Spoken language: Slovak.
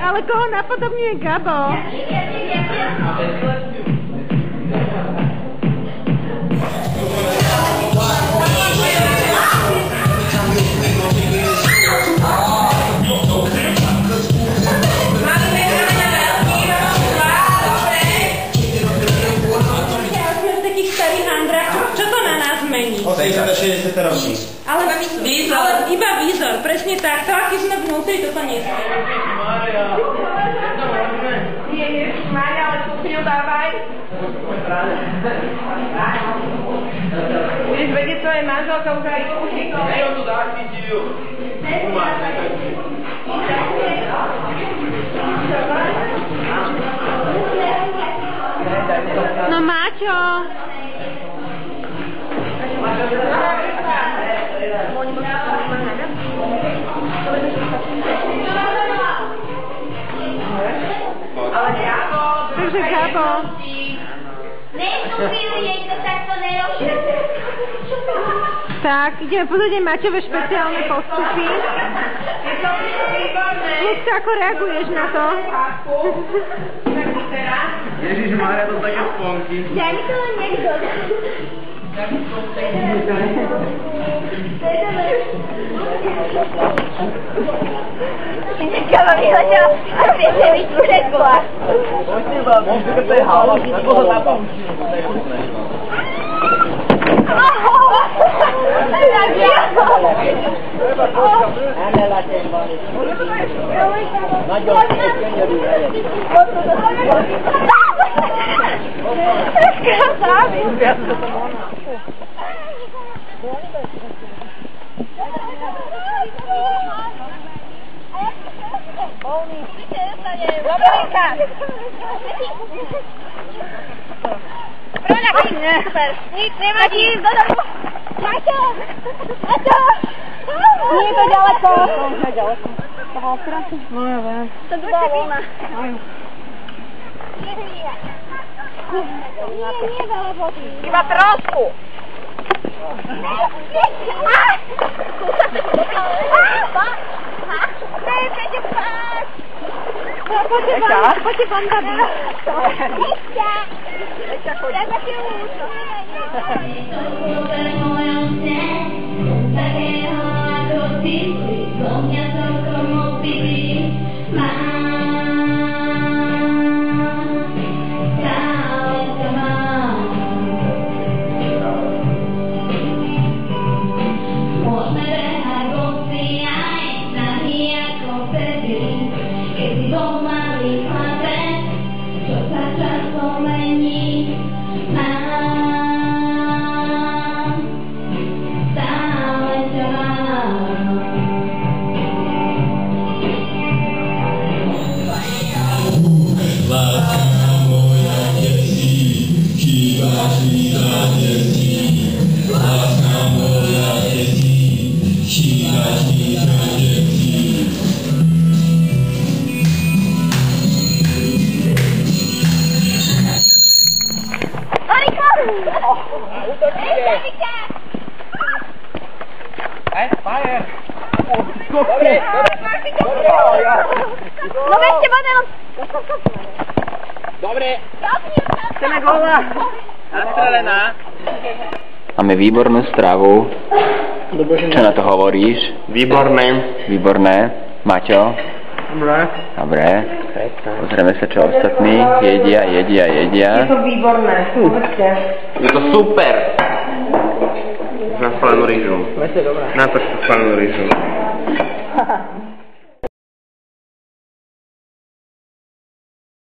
Ale koho napodobňuje Gabo? Ale výzor, iba výzor, presne tak, to aký sme vnútri, toto nie sme. Ježišmária, ale stupňu dávaj. Budeš vedieť, tvoje manželka už aj kúšikov. Ejo tu zachytil. No Máťo. Takže Gabo. Tak, ideme pozrieť Maťové špeciálne postupy. Ľudka, ako reaguješ na to? Ježišmária, to také sponky. Daj mi to len niekto. Nechám mi hodil a viete mi čekla. Možno, keď to je hala, ako to napaučí. Nagyon gyönyörű helyet. Nic nevadí, dodám. Maťo! Maťo! Nie je to ďaleko. To je ďaleko. Toho okratu? No ja viem. To druhá voľna. Nie veľa. Iba trošku. Poďte vám, Gabi. Treba ti účo. No veďte model! Dobre. Chceme góla. Nastrelená. Máme výbornú stravu. Čo na to hovoríš? Výborné. Výborné. Maťo? Dobre. Dobre. Pozrieme sa, čo ostatní jedia. Je to výborné, povedzte. Je to super. Na spalenú rýžu. Na to spalenú rýžu.